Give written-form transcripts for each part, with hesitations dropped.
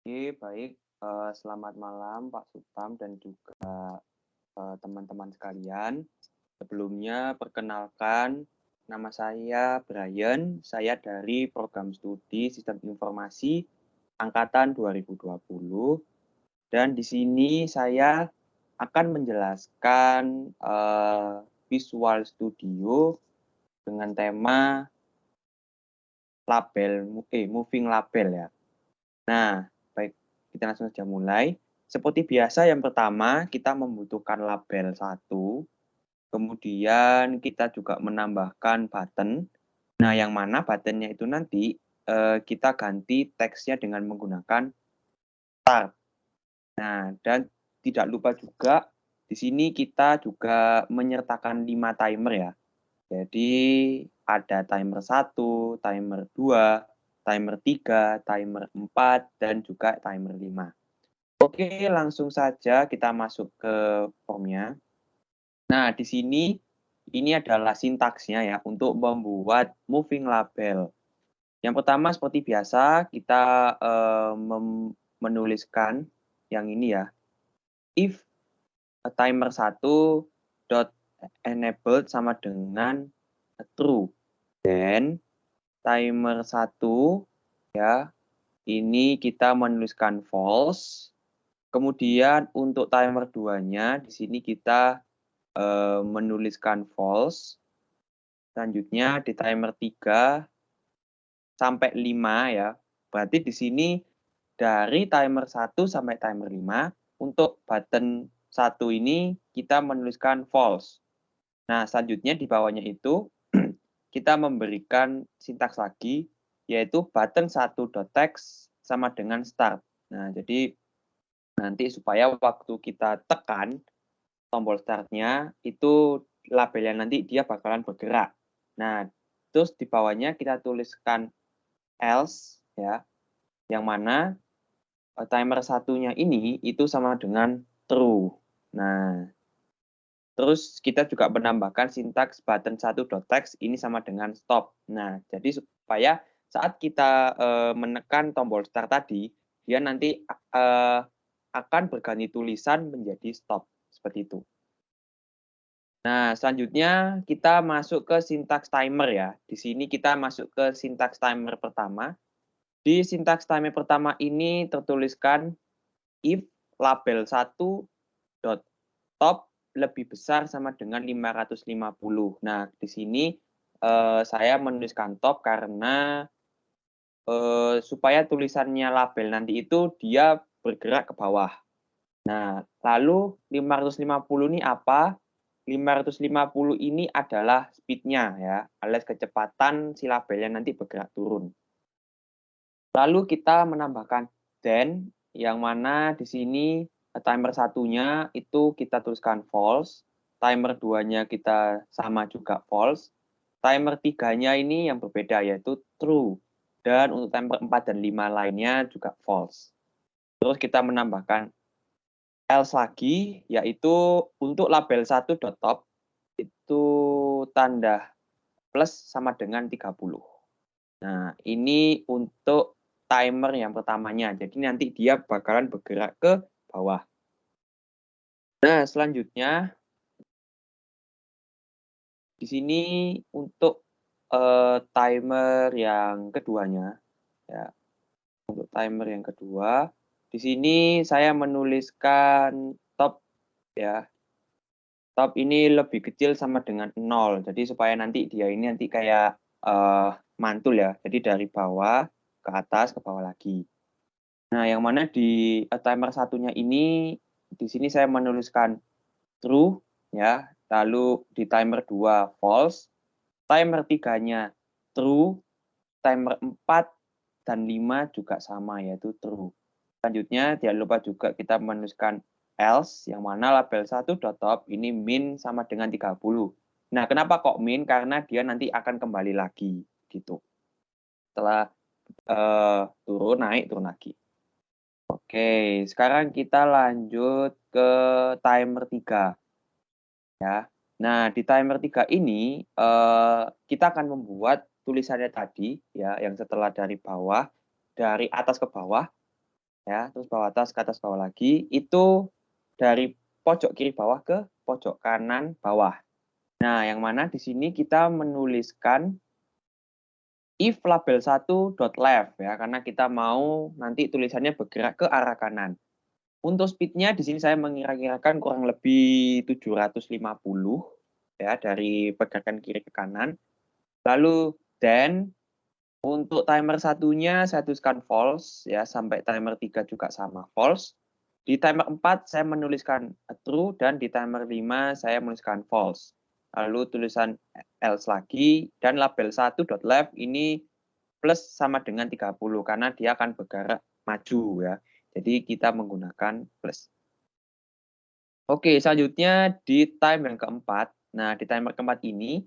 Oke, baik. Selamat malam Pak Sutam dan juga teman-teman sekalian. Sebelumnya perkenalkan, nama saya Brian. Saya dari Program Studi Sistem Informasi Angkatan 2020. Dan di sini saya akan menjelaskan Visual Studio dengan tema moving label ya. Nah, baik, kita langsung saja mulai. Seperti biasa, yang pertama kita membutuhkan label satu, kemudian kita juga menambahkan button. Nah, yang mana buttonnya itu nanti kita ganti teksnya dengan menggunakan start. Nah, dan tidak lupa juga di sini kita juga menyertakan 5 timer ya. Jadi ada timer 1, timer 2, timer 3, timer 4, dan juga timer 5. Oke, langsung saja kita masuk ke formnya. Nah, di sini ini adalah sintaksnya ya untuk membuat moving label. Yang pertama seperti biasa kita menuliskan yang ini ya. If timer 1 dot enabled sama dengan true. Then timer 1 ya, ini kita menuliskan false. Kemudian untuk timer 2-nya di sini kita menuliskan false. Selanjutnya di timer 3 sampai 5 ya. Berarti di sini dari timer 1 sampai timer 5 untuk button 1 ini kita menuliskan false. Nah, selanjutnya di bawahnya itu kita memberikan sintaks lagi, yaitu button 1.text sama dengan start. Nah, jadi nanti supaya waktu kita tekan tombol startnya, itu labelnya nanti dia bakalan bergerak. Nah, terus di bawahnya kita tuliskan else, ya, yang mana timer satunya ini itu sama dengan true. Nah, terus kita juga menambahkan sintaks button 1.text ini sama dengan stop. Nah, jadi supaya saat kita menekan tombol start tadi, dia nanti akan berganti tulisan menjadi stop, seperti itu. Nah, selanjutnya kita masuk ke sintaks timer ya. Di sini kita masuk ke sintaks timer pertama. Di sintaks timer pertama ini tertuliskan if label 1 dot top lebih besar sama dengan 550. Nah, di sini saya menuliskan top karena supaya tulisannya label nanti itu dia bergerak ke bawah. Nah, lalu 550 ini apa? 550 ini adalah speed-nya ya, alias kecepatan si labelnya nanti bergerak turun. Lalu kita menambahkan then, yang mana di sini timer satunya itu kita tuliskan false, timer 2-nya kita sama juga false, timer 3-nya ini yang berbeda yaitu true, dan untuk timer 4 dan 5 lainnya juga false. Terus kita menambahkan else lagi, yaitu untuk label 1.top itu tanda plus sama dengan 30. Nah, ini untuk timer yang pertamanya. Jadi nanti dia bakalan bergerak ke bawah. Nah, selanjutnya di sini untuk timer yang keduanya ya. Untuk timer yang kedua, di sini saya menuliskan top ya. Top ini lebih kecil sama dengan 0. Jadi supaya nanti dia ini nanti kayak mantul ya. Jadi dari bawah ke atas ke bawah lagi. Nah, yang mana di timer satunya ini di sini saya menuliskan true ya. Lalu di timer 2 false, timer 3-nya true, timer 4 dan 5 juga sama yaitu true. Selanjutnya jangan lupa juga kita menuliskan else yang mana label 1.top ini min sama dengan 30. Nah, kenapa kok min? Karena dia nanti akan kembali lagi gitu. Setelah turun naik turun lagi. Oke, sekarang kita lanjut ke timer 3 ya. Nah, di timer 3 ini kita akan membuat tulisannya tadi ya yang setelah dari bawah dari atas ke bawah ya, terus bawah atas ke atas bawah lagi, itu dari pojok kiri bawah ke pojok kanan bawah. Nah, yang mana di sini kita menuliskan if label 1.left ya, karena kita mau nanti tulisannya bergerak ke arah kanan. Untuk speed-nya di sini saya mengira-kirakan kurang lebih 750 ya, dari pergerakan kiri ke kanan. Lalu then untuk timer satunya saya tuliskan false ya, sampai timer 3 juga sama false. Di timer 4 saya menuliskan true dan di timer 5 saya menuliskan false. Lalu tulisan else lagi dan label 1.left ini plus sama dengan 30 karena dia akan bergerak maju ya. Jadi kita menggunakan plus. Oke, selanjutnya di time yang keempat. Nah, di timer keempat ini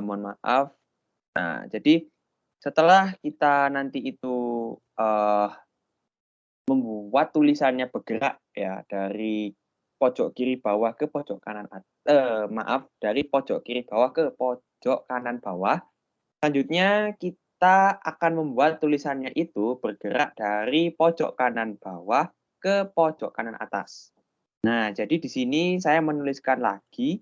mohon maaf. Nah, jadi setelah kita nanti itu membuat tulisannya bergerak ya dari pojok kiri bawah ke pojok kanan dari pojok kiri bawah ke pojok kanan bawah. Selanjutnya kita akan membuat tulisannya itu bergerak dari pojok kanan bawah ke pojok kanan atas. Nah, jadi di sini saya menuliskan lagi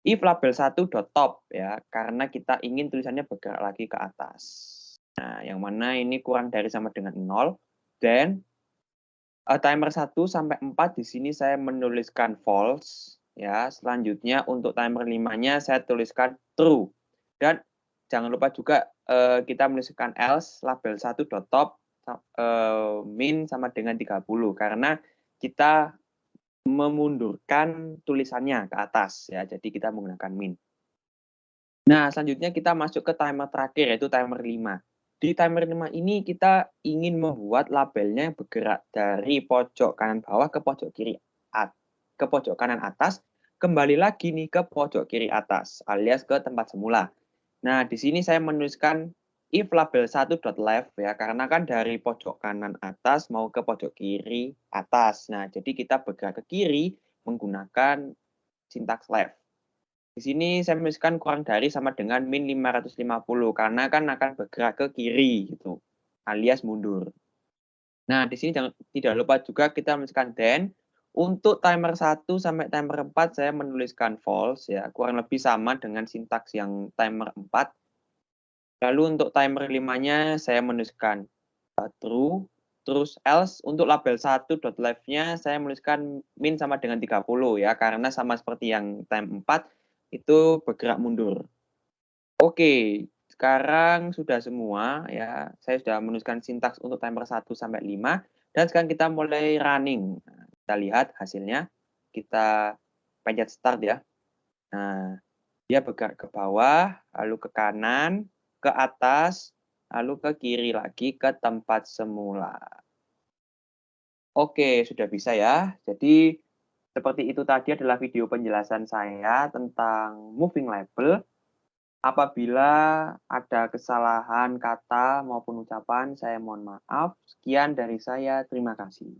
if label 1.top ya, karena kita ingin tulisannya bergerak lagi ke atas. Nah, yang mana ini kurang dari sama dengan 0. Dan timer 1 sampai 4 di sini saya menuliskan false ya. Selanjutnya untuk timer 5-nya saya tuliskan true. Dan jangan lupa juga kita menuliskan else label 1.top min sama dengan 30 karena kita memundurkan tulisannya ke atas ya. Jadi kita menggunakan min. Nah, selanjutnya kita masuk ke timer terakhir yaitu timer 5. Di timer 5 ini kita ingin membuat labelnya bergerak dari pojok kanan bawah ke pojok ke pojok kanan atas, kembali lagi nih ke pojok kiri atas alias ke tempat semula. Nah, di sini saya menuliskan if label 1.left ya, karena kan dari pojok kanan atas mau ke pojok kiri atas. Nah, jadi kita bergerak ke kiri menggunakan sintaks left. Di sini saya menuliskan kurang dari sama dengan min 550 karena kan akan bergerak ke kiri gitu, alias mundur. Nah, di sini tidak lupa juga kita menuliskan then. Untuk timer 1 sampai timer 4 saya menuliskan false ya, kurang lebih sama dengan sintaks yang timer 4. Lalu untuk timer 5-nya saya menuliskan true. Terus else untuk label 1.left-nya saya menuliskan min sama dengan 30 ya, karena sama seperti yang time 4 itu bergerak mundur. Oke, sekarang sudah semua ya. Saya sudah menuliskan sintaks untuk timer 1 sampai 5 dan sekarang kita mulai running. Nah, kita lihat hasilnya. Kita pencet start ya. Nah, dia bergerak ke bawah, lalu ke kanan, ke atas, lalu ke kiri lagi ke tempat semula. Oke, sudah bisa ya. Jadi seperti itu tadi adalah video penjelasan saya tentang moving label. Apabila ada kesalahan kata maupun ucapan, saya mohon maaf. Sekian dari saya, terima kasih.